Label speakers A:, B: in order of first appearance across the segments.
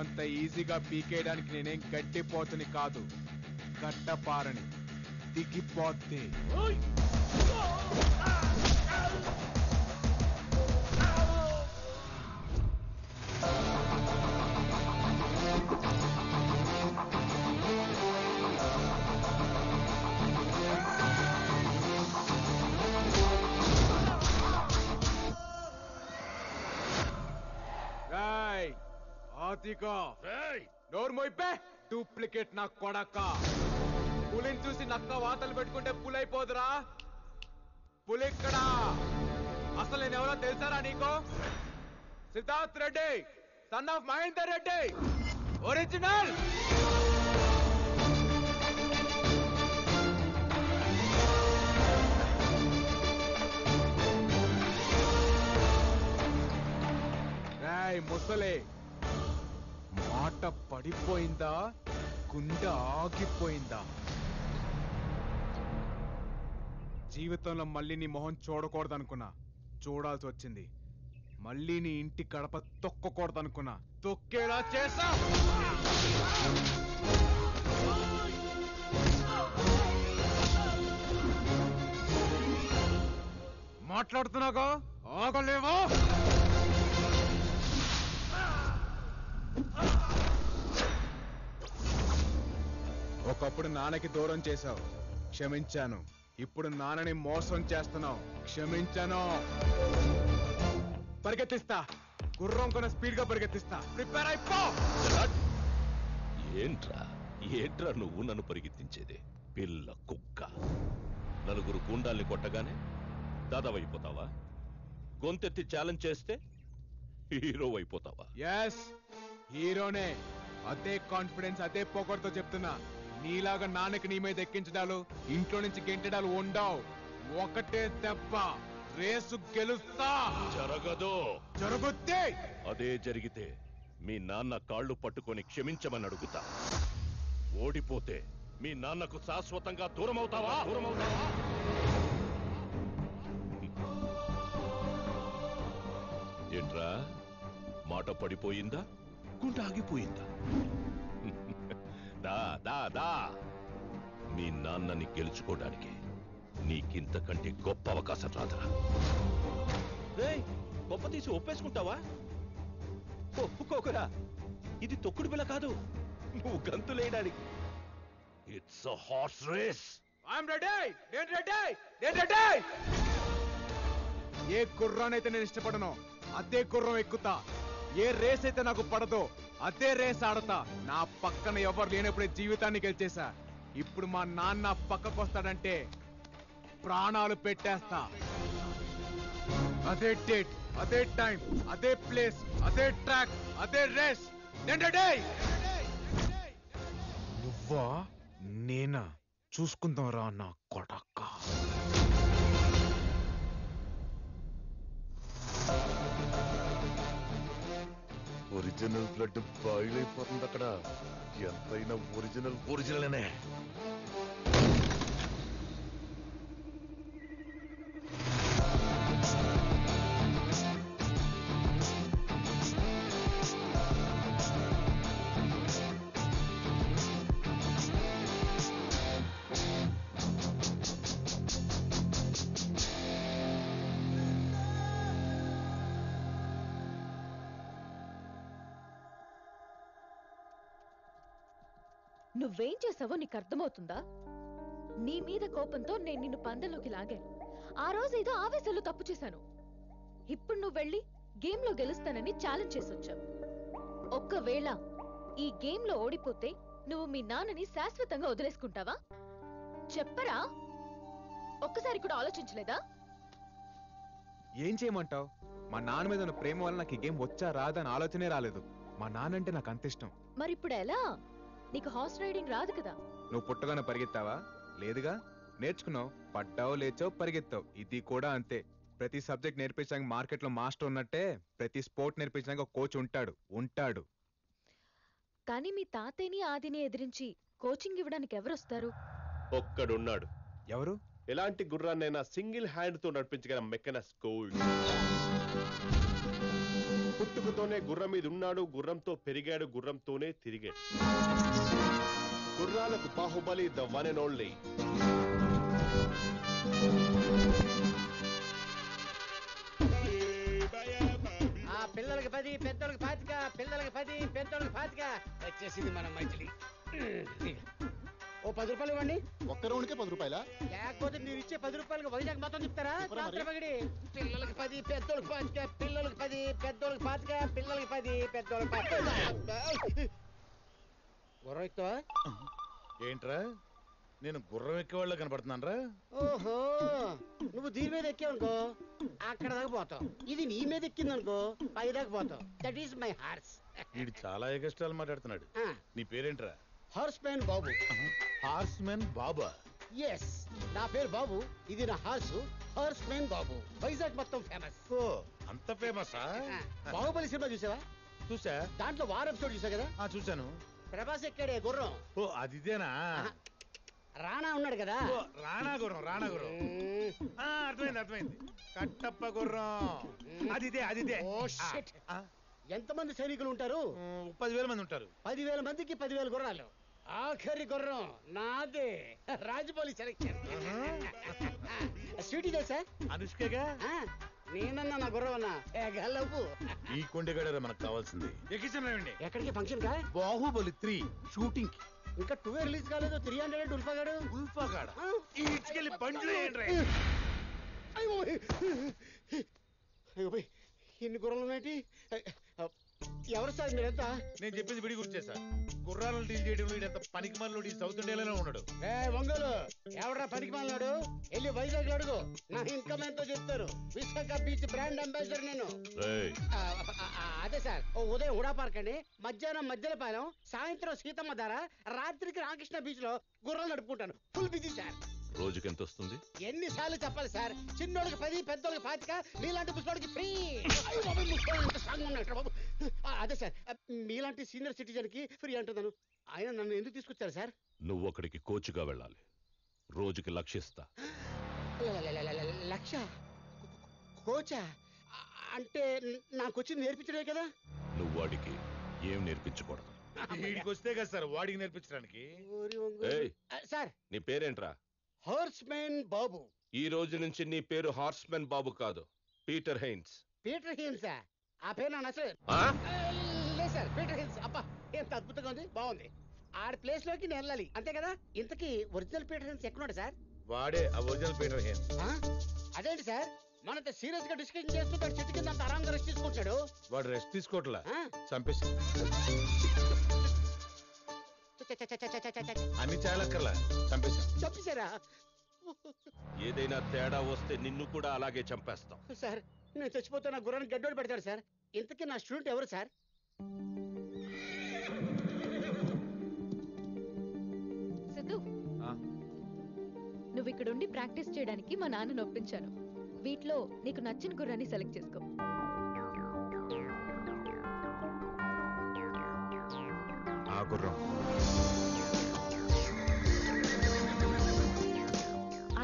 A: అంత ఈజీగా పీకేయడానికి నేనేం గట్టిపోతుని కాదు, గట్టపారని దిగిపోతే. నోర్మోయిపే డూప్లికేట్ నా కొడక. పులిని చూసి నక్క వాతలు పెట్టుకుంటే పులైపోదురా. పులిక్కడా అసలు నేనెవరో తెలుసారా నీకు? Siddharth Reddy, son of Mahender Reddy, original. ముసలే మాట పడిపోయిందా, గుండె ఆగిపోయిందా? జీవితంలో మళ్ళీ నీ మొహం చూడకూడదనుకున్నా, చూడాల్సి వచ్చింది. మళ్ళీ నీ ఇంటి గడప తొక్కకూడదనుకున్నా, తొక్కేలా చేసా. మాట్లాడుతున్నాగా, ఆగలేవా? ఒకప్పుడు నాన్నకి దూరం చేశావు, క్షమించాను. ఇప్పుడు నాన్నని మోసం చేస్తున్నావు, క్షమించాను. పరిగెత్తిస్తా, గుర్రం కొన్న స్పీడ్ గా పరిగెత్తిస్తా. ప్రిపేర్ అయిపో.
B: ఏంట్రా నువ్వు నన్ను పరిగెత్తించేది? పిల్ల కుక్క. నలుగురు గుండాల్ని కొట్టగానే దాదావైపోతావా? గొంతెత్తి ఛాలెంజ్ చేస్తే హీరో అయిపోతావా?
A: ఎస్, హీరోనే. అదే కాన్ఫిడెన్స్, అదే పొగర్తో చెప్తున్నా. నీలాగా నాన్నకి నీ మీద ఎక్కించడాలు, ఇంట్లో నుంచి గెంటడాలు ఉండవు. ఒకటే దెబ్బ, రేసు గెలుస్తా.
B: జరగదు.
A: జరుగుద్ది.
B: అదే జరిగితే మీ నాన్న కాళ్ళు పట్టుకొని క్షమించమని అడుగుతా. ఓడిపోతే మీ నాన్నకు శాశ్వతంగా దూరం అవుతావా? ఏంట్రా, మాట పడిపోయిందా, గుండె ఆగిపోయిందా? దా దా దా, మీ నాన్నని గెలుచుకోవడానికి నీకింతకంటే గొప్ప అవకాశం రాదురా. గొప్ప తీసి ఒప్పేసుకుంటావా? ఒప్పుకోకురా, ఇది తొక్కుడు బిళ్ళ కాదు, నువ్వు గంతులేయడానికి. It's a horse race.
A: I'm ready. నేను రెడీ, నేను రెడీ. ఏ గుర్రానైతే నేను ఇష్టపడను అదే గుర్రం ఎక్కుతా. ఏ రేస్ అయితే నాకు పడదో అదే రేస్ ఆడతా. నా పక్కన ఎవరు లేనప్పుడే జీవితాన్ని గెలిచేశా. ఇప్పుడు మా నాన్న పక్కకు వస్తాడంటే ప్రాణాలు పెట్టేస్తా. అదే డేట్, అదే టైం, అదే ప్లేస్, అదే ట్రాక్, అదే రేస్. నేను రెడీ. నువ్వా నేనా చూసుకుందాం రా నా కొడక.
B: ఒరిజినల్ బ్లడ్ బాయిల్ అయిపోతుంది అక్కడ. ఎంతైనా ఒరిజినల్ అనే.
C: నువ్వేం చేసావో నీకు అర్థమవుతుందా? నీ మీద కోపంతో నేను నిన్ను పందెంలోకి లాగాను. ఆ రోజు ఏదో ఆవేశంలో తప్పు చేశాను. ఇప్పుడు నువ్వు వెళ్ళి గేమ్ లో గెలుస్తానని ఛాలెంజ్ చేసొచ్చావు. ఒక్కవేళ ఈ గేమ్ లో ఓడిపోతే నువ్వు మీ నాన్నని శాశ్వతంగా వదిలేసుకుంటావా? చెప్పరా? ఒక్కసారి కూడా ఆలోచించలేదా?
A: ఏం చేయమంటావు? మా నాన్న మీద ఉన్న ప్రేమ వల్ల నాకు ఈ గేమ్ వచ్చా రాదా అని ఆలోచనే రాలేదు. మా నాన్న అంటే నాకు అంత ఇష్టం.
C: మరిప్పుడు ఎలా? నీకు హార్స్ రైడింగ్ రాదు కదా?
A: నువ్వు పుట్టగానే పరిగెత్తావా? లేదుగా. నేర్చుకున్నావు, పడ్డావు, లేచావు, పరిగెత్తావు. ఇది కూడా అంతే. ప్రతి సబ్జెక్ట్ నేర్పించడానికి మార్కెట్ లో మాస్టర్ ఉన్నట్టే ప్రతి స్పోర్ట్ నేర్పించడానికి ఒక కోచ్ ఉంటాడు.
C: కానీ మీ తాతయ్యని ఆదిని ఎదిరించి కోచింగ్ ఇవ్వడానికి ఎవరొస్తారు?
B: ఒక్కడున్నాడు.
A: ఎవరు?
B: ఎలాంటి గుర్రాన్నైనా సింగిల్ హ్యాండ్ తో నడిపించగల మెకనస్ గోల్డ్.
D: పుట్టుకతోనే గుర్రం మీద ఉన్నాడు, గుర్రంతో పెరిగాడు, గుర్రంతోనే తిరిగాడు. గుర్రాలకు Baahubali, the one and only.
E: పిల్లలకి 10, పెద్దోళ్ళకి 25, పిల్లలకి 10, పెద్దోళ్ళకి 25 వచ్చేసింది మన మైథిలి. ఓ 10 రూపాయలు ఇవ్వండి.
F: ఒక్క రౌండ్కే 10 రూపాయలా?
E: లేకపోతే మీరు ఇచ్చే 10 రూపాయలకి వైజాగ్ మొత్తం చెప్తారా? పగిడి పిల్లలకి 10, పెద్దోళ్ళకి 25, పిల్లలకి 10, పెద్దోళ్ళకి 25, పిల్లలకి 10, పెద్దోళ్ళకి 25. గుర్రం ఎక్కువ
F: ఏంట్రా, నేను గుర్రం ఎక్కేవాళ్ళ కనపడుతున్నానరా?
E: ఓహో, నువ్వు దీని మీద ఎక్కావనుకో అక్కడ దాకా పోతావు. ఇది నీ మీద ఎక్కిందనుకో పై దాకా పోతావు. That is my horse.
F: వీడు చాలా ఎగస్ట్రాలు మాట్లాడుతున్నాడు. నీ పేరేంట్రా?
E: హార్స్ మ్యాన్ బాబు.
F: హార్స్ మ్యాన్ బాబా?
E: ఎస్, నా పేరు బాబు, ఇది నా హార్స్. హార్స్ మ్యాన్ బాబు వైజాగ్ మొత్తం ఫేమస్.
F: ఓ అంత ఫేమసా?
E: బాహుబలి సినిమా చూసావా?
F: చూసా.
E: దాంట్లో వార్ ఎపిసోడ్ చూసా కదా?
F: చూశాను.
E: ప్రభాస్ ఎక్కాడే గుర్రం.
F: ఓ అదిదేనా?
E: రాణా ఉన్నాడు కదా?
F: ఓ, రాణా గుర్రం. రాణా గుర్రం అర్థమైంది. కట్టప్ప గుర్రం. అదిదే.
E: Oh shit. ఎంతమంది సైనికులు ఉంటారు?
F: 10,000 మంది ఉంటారు.
E: 10,000 మందికి 10,000 గుర్రాలు. ఆఖరి గుర్రం నాదే. రాజమౌళి సెలెక్షన్. స్వీట్ ఇదే సార్.
F: అనుష్కగా?
E: నేనన్నా నా గుర్రం అన్నా గల్లవు.
F: ఈ కొండగడరా మనకు కావాల్సింది. ఎక్కించండి.
E: ఎక్కడికి ఫంక్షన్ కా?
F: బాహుబలి 3 షూటింగ్ కి.
E: ఇంకా 2 రిలీజ్ కాలేదు. 300 ఉల్ఫాగాడు.
F: ఉల్ఫాగాడ ఈడ్చుకెళ్ళి బండ్లు ఏంట్రా?
E: అయ్యో పోయ్, ఇన్ని గుర్రాలు ఉన్నాయేంటి? ఎవరు సార్ మీరంతా?
F: నేను చెప్పింది విడి గుర్తు సార్. గుర్రాలను డీల్ చేయడంలో ఇదంత పనికి మనలో సౌత్ ఇండియాలోనే ఉన్నాడు.
E: ఒంగోలు ఎవడరా పనికి మాలినాడు? వెళ్ళి వైజాగ్ అడుగు. నా ఇన్కమ్ ఎంతో చెప్తారు. విశాఖ బీచ్ బ్రాండ్ అంబాసిడర్ నేను. అదే సార్, ఉదయం హుడా పార్క్ అండి, మధ్యాహ్నం మధ్యలపాలెం, సాయంత్రం సీతమ్మ ధార, రాత్రికి రామకృష్ణ బీచ్ లో గుర్రాలు నడుపుకుంటాను. Full busy sir.
B: రోజుకి ఎంత వస్తుంది?
E: ఎన్నిసార్లు చెప్పాలి సార్? చిన్నోడికి 10, పెద్దోడికి 25, మీలాంటి ముసలోడికి ఫ్రీ. అదే సార్, మీలాంటి సీనియర్ సిటిజన్ కి ఫ్రీ అంటున్నాను. ఆయన నన్ను ఎందుకు తీసుకొచ్చారు సార్?
B: నువ్వు అక్కడికి కోచ్గా వెళ్ళాలి. రోజుకి లక్షిస్తా.
E: లక్ష? కోచా? అంటే నాకు వచ్చి నేర్పించడే కదా?
B: నువ్వు వాడికి ఏం నేర్పించకూడదు.
F: వీడికి వస్తే కదా సార్ వాడికి నేర్పించడానికి.
E: సార్
B: నీ పేరేంట్రా?
E: హార్స్ మ్యాన్ బాబు.
B: ఈ రోజు నుంచి నీ పేరు హార్స్మెన్ బాబు కాదు, పీటర్ హెయిన్స్.
E: Peter Heins? ఆ పేరు నా నచ్చలేదు. లేదు సార్, పీటర్ హెయిన్స్. అబ్బా ఎంత అద్భుతంగా ఉంది, బాగుంది. ఆడి ప్లేస్ లోకి నేను వెళ్ళాలి అంతే కదా? ఇంతకీ ఒరిజినల్ పీటర్ హెయిన్స్ ఎక్కడున్నాడు సార్?
F: వాడే ఆ ఒరిజినల్ పీటర్ హెయిన్స్.
E: అదేంటి సార్, మనతో సీరియస్ గా డిస్కషన్ చేస్తూ దాని చెట్టు కింద అంత ఆరాంగా రెస్ట్ తీసుకుంటాడు.
F: వాడు రెస్ట్ తీసుకోవట్లా, చంపేసి అన్ని చాలక్కర్లా చంపేసి.
E: చంపేశారా?
B: ఏదైనా తేడా వస్తే నిన్ను కూడా అలాగే చంపేస్తాం.
E: సార్ నేను చచ్చిపోతే నా గుర్రానికి గడ్డోడు పెడతాడు సార్. ఇంతకీ నా స్టూడెంట్ ఎవరు సార్?
C: సిద్ధు, నువ్వు ఇక్కడుండి ప్రాక్టీస్ చేయడానికి మా నాన్నను ఒప్పించాను. వీటిలో నీకు నచ్చిన గుర్రాన్ని సెలెక్ట్ చేసుకో.
A: ఆ గుర్రం.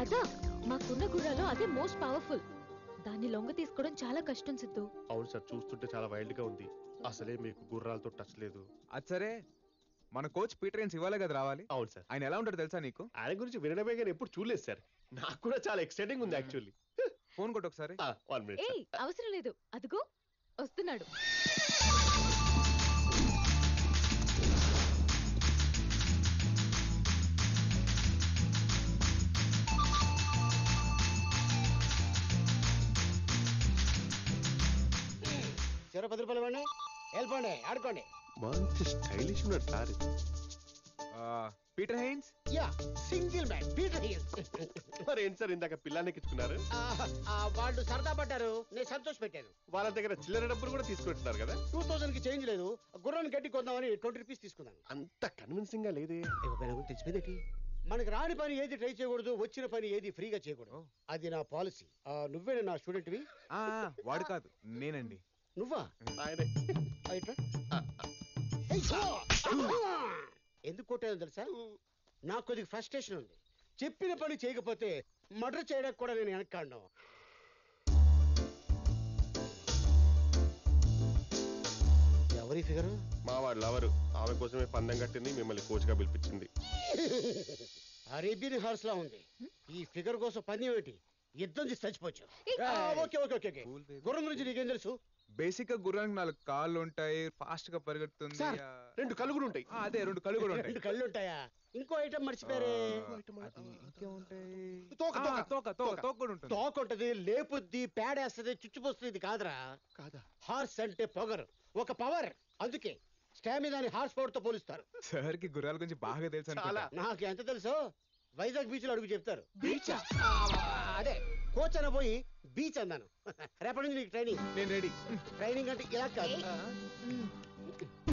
C: అదా మాకున్న గుర్రాలో అదే మోస్ట్ పవర్ఫుల్. దాన్ని లొంగ తీసుకోవడం చాలా కష్టం సిద్ధు.
D: అవును సార్, చూస్తుంటే చాలా వైల్డ్ గా ఉంది. అసలే మీకు గుర్రాలతో టచ్ లేదు.
A: అది సరే, మన కోచ్ పీటర్ హెయిన్స్ ఇవ్వాలే కదా రావాలి.
D: అవును సార్.
A: ఆయన ఎలా ఉంటాడు తెలుసా నీకు?
D: ఆయన గురించి వినడమే కానీ ఎప్పుడు చూడలేదు సార్. నాకు కూడా చాలా ఎక్సైటింగ్ ఉంది యాక్చువల్లీ.
A: ఫోన్ కొట్టు ఒకసారి.
D: 1 minute.
C: ఏయ్ అవసరం లేదు, అదిగో వస్తున్నాడు.
E: చివరి 10 రూపాయలు ఇవ్వండి, వెళ్ళిపోండి, ఆడుకోండి.
D: మంచి స్టైలిష్ ఉన్నాడు sir.
A: Peter Haynes?
E: Yeah, single man Peter Haynes.
D: మరి ఏంటి సార్ ఇందాక పిల్లాన్ని ఎక్కించుకున్నారు?
E: వాళ్ళు సరదా పడ్డారు, నేను సంతోష పెట్టాను.
D: వాళ్ళ దగ్గర చిల్లర డబ్బులు కూడా తీసుకుంటున్నారు కదా?
E: 2000 కి చేంజ్ లేదు. గుర్రాన్ని గట్టి కొందామని 20 రూపీస్ తీసుకున్నాను.
D: అంత కన్విన్సింగ్ గా లేదే.
E: తెలిసిపోయింది. మనకి రాని పని ఏది ట్రై చేయకూడదు, వచ్చిన పని ఏది ఫ్రీగా చేయకూడదు. అది నా పాలసీ. నువ్వే నా స్టూడెంట్వి?
A: వాడు కాదు, నేనండి.
E: నువ్వా?
D: ఆయనే.
E: ఎందుకు కొట్టాను తెలుసా? నాకు కొద్దిగా ఫ్రస్ట్రేషన్ ఉంది. చెప్పిన పని చేయకపోతే మర్డర్ చేయడానికి కూడా నేను వెనక్కాను. ఎవరి ఫిగర్?
D: మా వాడు లవరు. ఆమె కోసమే పందెం కట్టింది, మిమ్మల్ని కోచ్ గా పిలిపించింది.
E: అరేబియన్ హార్స్ లా ఉంది. ఈ ఫిగర్ కోసం పని ఏమిటి? యుద్ధం చేసి చచ్చిపోవచ్చు. Okay okay okay okay. గుర్రం గురించి నీకేం తెలుసు?
A: బేసిక్ గా గుర్రానికి 4 కాళ్ళు ఉంటాయి, ఫాస్ట్ గా పరిగెడుతుంది.
E: సార్,
D: 2 కళ్ళు కూడా ఉంటాయి.
A: అదే 2 కళ్ళు కూడా ఉంటాయి.
E: 2 కళ్ళు ఉంటాయా? ఇంకో ఐటమ్ మర్చిపోయారే.
A: ఇంకేముంటాయి?
D: తోక, తోక.
A: తోక కూడా ఉంటుంది.
E: తోక ఉంటది, లేపుద్ది, పేడేస్తుంది, చుచ్చిపోస్తుంది. ఇది కాదురా.
D: కాదా?
E: హార్స్ అంటే పొగరు, ఒక పవర్. అందుకే స్టామినాని హార్స్ పవర్ తో పోలుస్తారు.
A: సార్ కి గుర్రాల గురించి బాగా తెలుసు అనుకుంటా.
E: నాకు ఎంత తెలుసో వైజాగ్ బీచ్ లో అడుగు చెప్తారు. అదే కోచ్ అన పోయి బీచ్ అన్నాను. రేపటి నుంచి నీకు ట్రైనింగ్.
A: నేను రెడీ.
E: ట్రైనింగ్ అంటే ఇలా కాదు.